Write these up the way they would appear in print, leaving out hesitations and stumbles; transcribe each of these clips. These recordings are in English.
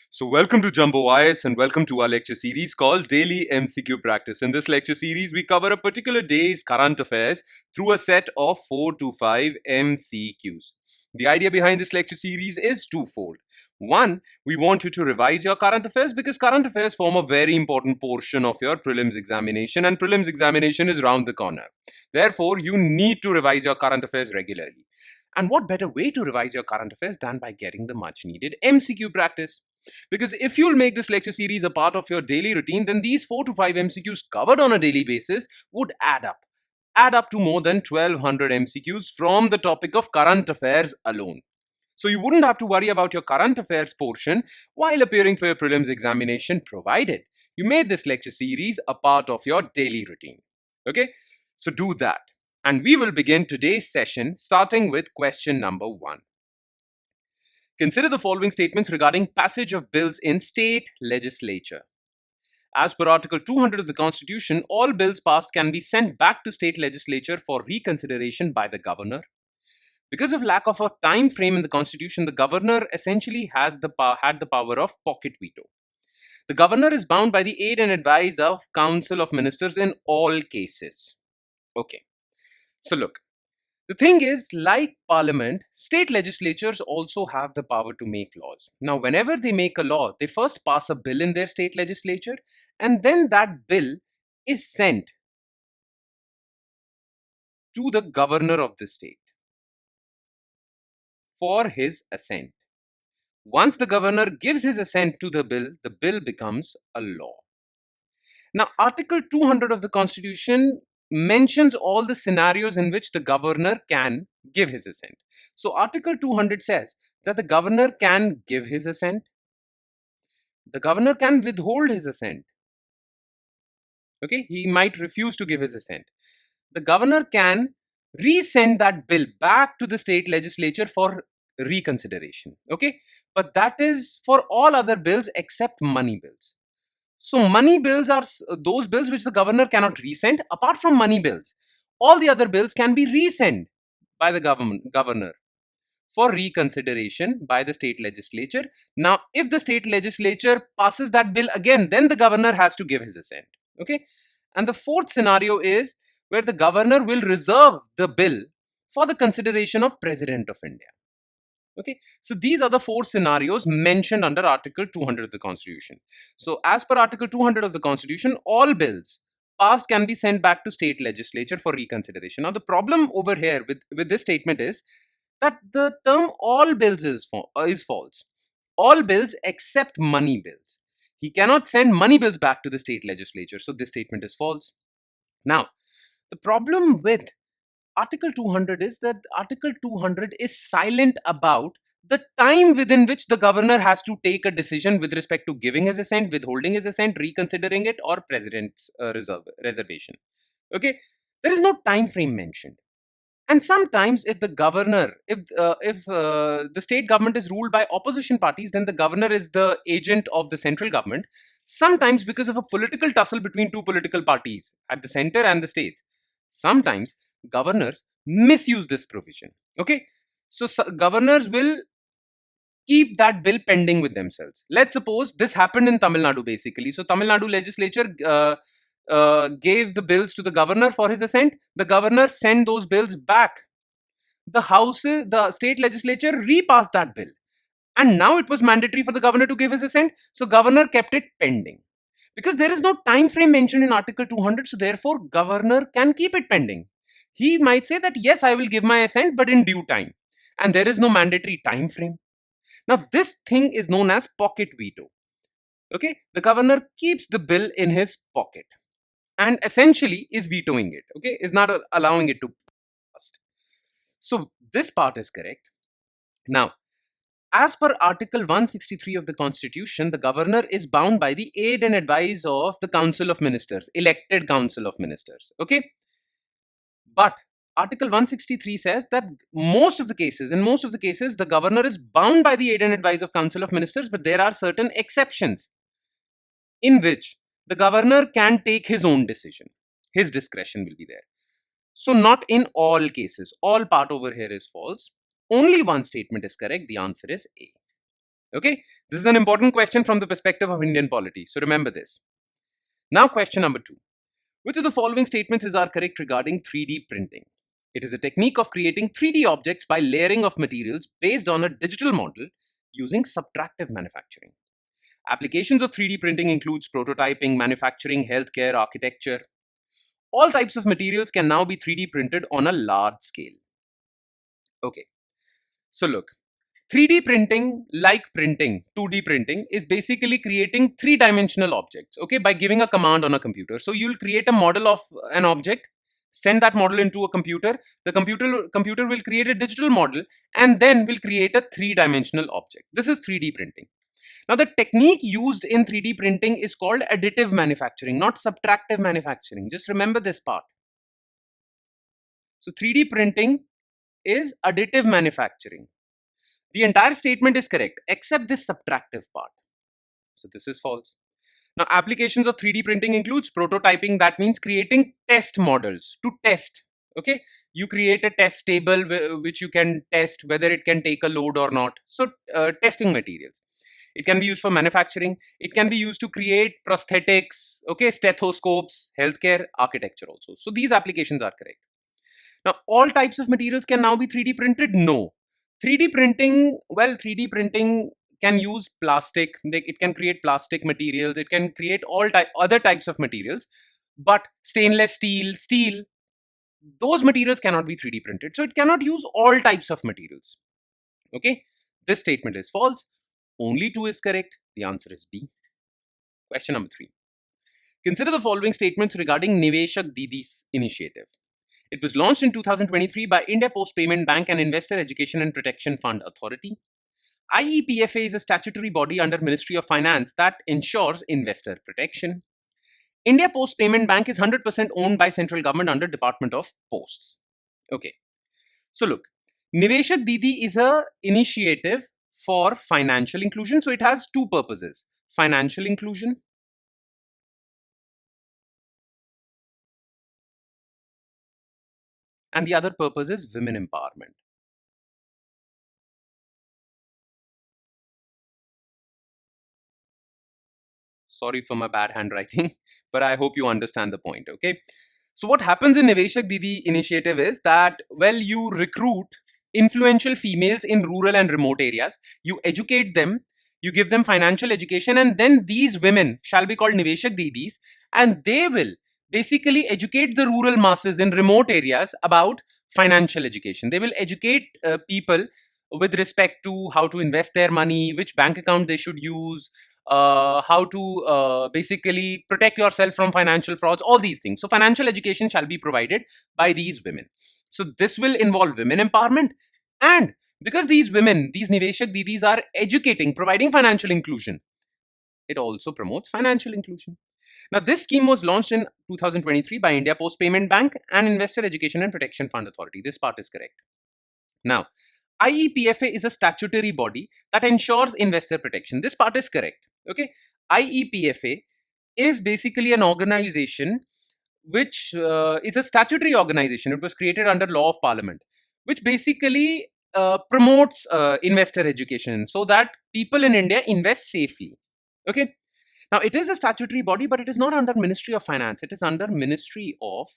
So, welcome to Jumbo IS and welcome to our lecture series called Daily MCQ Practice. In this lecture series, we cover a particular day's current affairs through a set of 4 to 5 MCQs. The idea behind this lecture series is twofold. One, we want you to revise your current affairs because current affairs form a very important portion of your prelims examination, and prelims examination is round the corner. Therefore, you need to revise your current affairs regularly. And what better way to revise your current affairs than by getting the much needed MCQ practice? Because if you'll make this lecture series a part of your daily routine, then these 4 to 5 MCQs covered on a daily basis would add up to more than 1200 MCQs from the topic of current affairs alone. So you wouldn't have to worry about your current affairs portion while appearing for your prelims examination, provided you made this lecture series a part of your daily routine. Okay, so do that. And we will begin today's session starting with question number 1. Consider the following statements regarding passage of bills in state legislature. As per Article 200 of the Constitution, all bills passed can be sent back to state legislature for reconsideration by the governor. Because of lack of a time frame in the Constitution, the governor essentially had the power of pocket veto. The governor is bound by the aid and advice of Council of Ministers in all cases. Okay, so look. The thing is, like Parliament, state legislatures also have the power to make laws. Now, whenever they make a law, they first pass a bill in their state legislature, and then that bill is sent to the governor of the state for his assent. Once the governor gives his assent to the bill becomes a law. Now, Article 200 of the Constitution mentions all the scenarios in which the governor can give his assent. So Article 200 says that the governor can give his assent, the governor can withhold his assent. Okay, he might refuse to give his assent. The governor can resend that bill back to the state legislature for reconsideration. Okay, but that is for all other bills except money bills. So money bills are those bills which the governor cannot resend. Apart from money bills, all the other bills can be resent by the governor for reconsideration by the state legislature. Now, if the state legislature passes that bill again, then the governor has to give his assent. Okay. And the fourth scenario is where the governor will reserve the bill for the consideration of President of India. Okay, so these are the 4 scenarios mentioned under Article 200 of the Constitution. So as per Article 200 of the Constitution, all bills passed can be sent back to state legislature for reconsideration. Now the problem over here with this statement is that the term all bills is false. All bills except money bills. He cannot send money bills back to the state legislature. So this statement is false. Now, the problem with Article 200 is that Article 200 is silent about the time within which the governor has to take a decision with respect to giving his assent, withholding his assent, reconsidering it, or president's reservation. Okay, there is no time frame mentioned. And sometimes, if the governor, if the state government is ruled by opposition parties, then the governor is the agent of the central government. Sometimes, because of a political tussle between two political parties at the center and the states, sometimes governors misuse this provision. Okay, so governors will keep that bill pending with themselves. Let's suppose this happened in Tamil Nadu basically. So Tamil Nadu legislature gave the bills to the governor for his assent. The governor sent those bills back. The state legislature repassed that bill, and now it was mandatory for the governor to give his assent. So governor kept it pending. Because there is no time frame mentioned in Article 200, so therefore governor can keep it pending. He might say that yes, I will give my assent, but in due time. And there is no mandatory time frame. Now this thing is known as pocket veto. Okay, the governor keeps the bill in his pocket and essentially is vetoing it. Okay, is not allowing it to pass. So this part is correct. Now, as per Article 163 of the Constitution, the governor is bound by the aid and advice of the Council of Ministers, elected Council of Ministers. Okay. But Article 163 says that in most of the cases, the governor is bound by the aid and advice of Council of Ministers, but there are certain exceptions in which the governor can take his own decision. His discretion will be there. So not in all cases. All part over here is false. Only one statement is correct. The answer is A. Okay, this is an important question from the perspective of Indian polity. So remember this. Now, question number 2. Which of the following statements is are correct regarding 3D printing? It is a technique of creating 3D objects by layering of materials based on a digital model using subtractive manufacturing. Applications of 3D printing includes prototyping, manufacturing, healthcare, architecture. All types of materials can now be 3D printed on a large scale. Okay, so look, 3D printing, like printing, 2D printing, is basically creating three-dimensional objects, okay, by giving a command on a computer. So you'll create a model of an object, send that model into a computer. The computer will create a digital model and then will create a three-dimensional object. This is 3D printing. Now, the technique used in 3D printing is called additive manufacturing, not subtractive manufacturing. Just remember this part. So 3D printing is additive manufacturing. The entire statement is correct except this subtractive part. So this is false. Now, applications of 3D printing includes prototyping. That means creating test models to test. Okay, you create a test table which you can test whether it can take a load or not. So testing materials. It can be used for manufacturing. It can be used to create prosthetics, okay, stethoscopes, healthcare, architecture also. So these applications are correct. Now, all types of materials can now be 3D printed? No. 3D printing, well, 3D printing can use plastic. It can create plastic materials. It can create all other types of materials. But stainless steel, those materials cannot be 3D printed. So it cannot use all types of materials. Okay. This statement is false. Only 2 is correct. The answer is B. Question number 3. Consider the following statements regarding Niveshak Didi's initiative. It was launched in 2023 by India Post Payment Bank and Investor Education and Protection Fund Authority. IEPFA is a statutory body under Ministry of Finance that ensures investor protection. India Post Payment Bank is 100% owned by central government under Department of Posts. Okay. So look, Niveshak Didi is a initiative for financial inclusion. So it has two purposes: financial inclusion and the other purpose is women empowerment. Sorry for my bad handwriting, but I hope you understand the point, okay? So what happens in Niveshak Didi initiative is that, well, you recruit influential females in rural and remote areas, you educate them, you give them financial education, and then these women shall be called Niveshak Didis, and they will basically educate the rural masses in remote areas about financial education. They will educate people with respect to how to invest their money, which bank account they should use, how to basically protect yourself from financial frauds, all these things. So financial education shall be provided by these women. So this will involve women empowerment, and because these women, these Niveshak Didis are educating, providing financial inclusion, it also promotes financial inclusion. Now, this scheme was launched in 2023 by India Post Payment Bank and Investor Education and Protection Fund Authority. This part is correct. Now, IEPFA is a statutory body that ensures investor protection. This part is correct. Okay. IEPFA is basically an organization which is a statutory organization. It was created under law of parliament, which basically promotes investor education so that people in India invest safely. Okay. Now, it is a statutory body, but it is not under Ministry of Finance. It is under Ministry of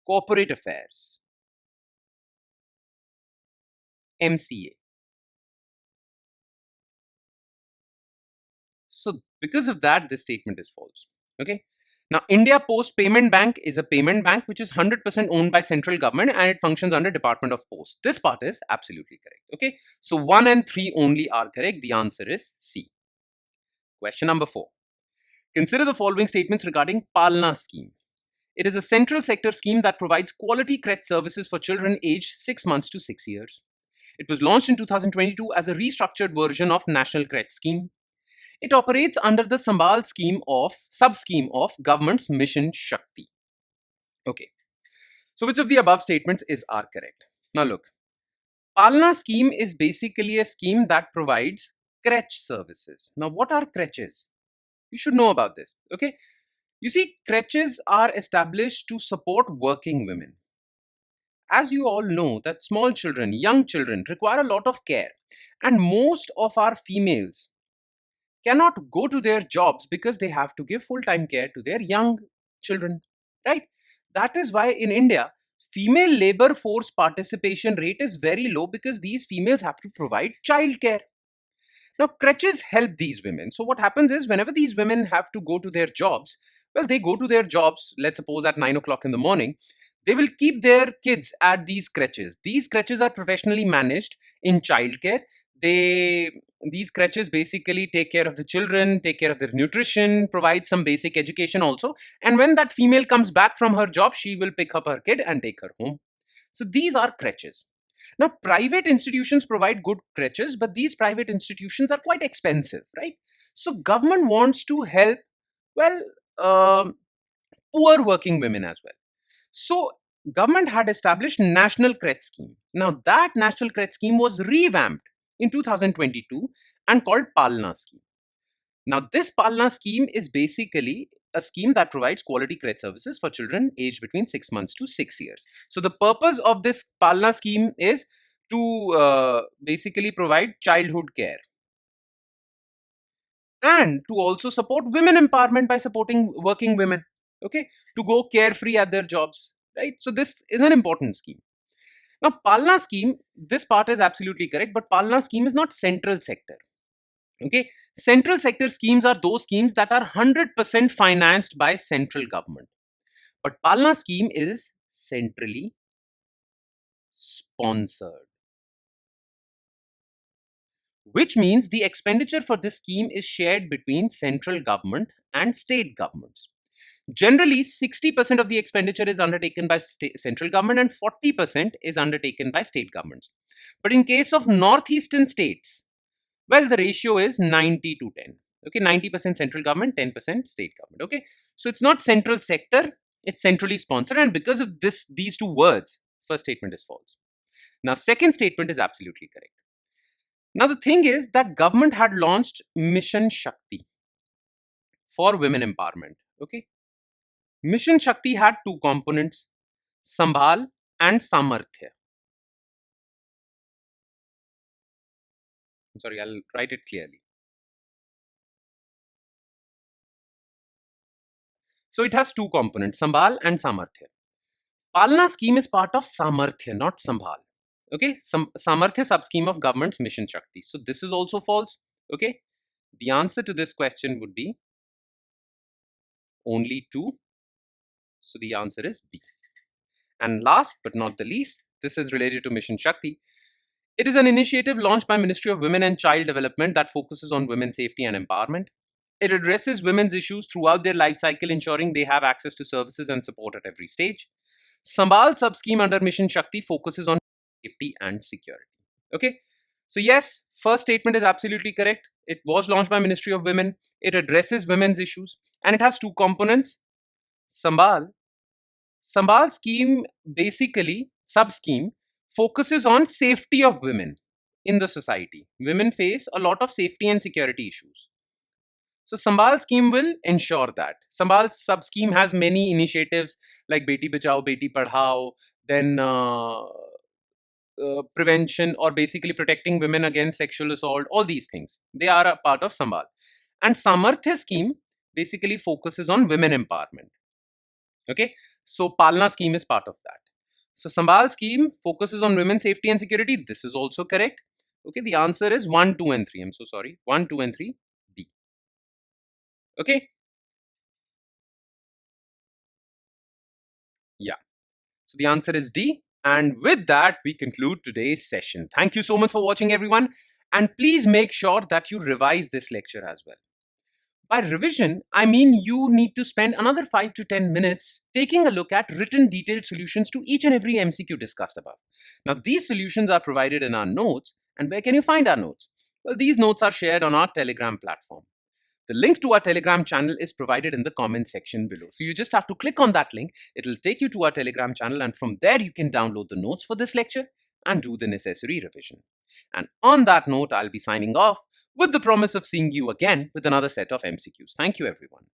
Corporate Affairs, MCA. So because of that, this statement is false. Okay. Now, India Post Payment Bank is a payment bank which is 100% owned by central government and it functions under Department of Post. This part is absolutely correct. Okay. So 1 and 3 only are correct. The answer is C. Question number 4. Consider the following statements regarding Palna scheme. It is a central sector scheme that provides quality crèche services for children aged 6 months to 6 years. It was launched in 2022 as a restructured version of National Crèche Scheme. It operates under the Sambal scheme of sub-scheme of government's Mission Shakti. Okay. So which of the above statements are correct? Now look, Palna scheme is basically a scheme that provides crèche services. Now what are crèches? You should know about this. Okay. You see, crèches are established to support working women. as you all know, that small children, young children require a lot of care. And most of our females cannot go to their jobs because they have to give full-time care to their young children, right? That is why in India, female labor force participation rate is very low because these females have to provide childcare. Now, crutches help these women. So, what happens is whenever these women have to go to their jobs, well, they go to their jobs, let's suppose at 9 o'clock in the morning, they will keep their kids at these crutches. These crutches are professionally managed in childcare. These crutches basically take care of the children, take care of their nutrition, provide some basic education also. And when that female comes back from her job, she will pick up her kid and take her home. So these are crutches. Now, private institutions provide good crutches, but these private institutions are quite expensive, right? So government wants to help, well, poor working women as well. So government had established National Crutch Scheme. Now that National Crutch Scheme was revamped in 2022 and called Palna Scheme. Now this Palna Scheme is basically a scheme that provides quality crutch services for children aged between 6 months to 6 years. So the purpose of this Palna Scheme is to basically provide childhood care and to also support women empowerment by supporting working women, okay, to go carefree at their jobs, right? So this is an important scheme. Now, Palna scheme, this part is absolutely correct, but Palna scheme is not central sector. Okay, central sector schemes are those schemes that are 100% financed by central government. But Palna scheme is centrally sponsored, which means the expenditure for this scheme is shared between central government and state governments. Generally, 60% of the expenditure is undertaken by central government and 40% is undertaken by state governments. But in case of northeastern states, well, the ratio is 90 to 10. Okay, 90% central government, 10% state government. Okay, so it's not central sector, it's centrally sponsored. And because of these two words, first statement is false. Now, second statement is absolutely correct. Now, the thing is that government had launched Mission Shakti for women empowerment. Okay, Mission Shakti had two components, Sambhal and Samarthya. I'm sorry, I'll write it clearly. So it has two components, Sambhal and Samarthya. Palna scheme is part of Samarthya, not Sambhal. Okay, Samarthya sub-scheme of government's Mission Shakti. So this is also false. Okay, the answer to this question would be only 2. So the answer is B. And last but not the least, this is related to Mission Shakti. It is an initiative launched by Ministry of Women and Child Development that focuses on women's safety and empowerment. It addresses women's issues throughout their life cycle, ensuring they have access to services and support at every stage. Sambal sub-scheme under Mission Shakti focuses on safety and security. Okay, so yes, first statement is absolutely correct. It was launched by Ministry of Women. It addresses women's issues and it has two components. Sambal scheme, basically sub-scheme, focuses on safety of women in the society. Women face a lot of safety and security issues. So Sambal scheme will ensure that. Sambal sub-scheme has many initiatives like Beti Bachao, Beti Padhao, then prevention or basically protecting women against sexual assault, all these things. They are a part of Sambal. And Samarthya scheme basically focuses on women empowerment. Okay, so Palna scheme is part of that. So Sambal scheme focuses on women's safety and security. This is also correct. Okay, the answer is 1, 2 and 3. I'm so sorry. 1, 2 and 3, D. Okay. Yeah. So the answer is D. And with that, we conclude today's session. Thank you so much for watching, everyone. And please make sure that you revise this lecture as well. By revision, I mean you need to spend another 5 to 10 minutes taking a look at written detailed solutions to each and every MCQ discussed above. Now, these solutions are provided in our notes. And where can you find our notes? Well, these notes are shared on our Telegram platform. The link to our Telegram channel is provided in the comment section below. So you just have to click on that link. It'll take you to our Telegram channel and from there you can download the notes for this lecture and do the necessary revision. And on that note, I'll be signing off with the promise of seeing you again with another set of MCQs. Thank you, everyone.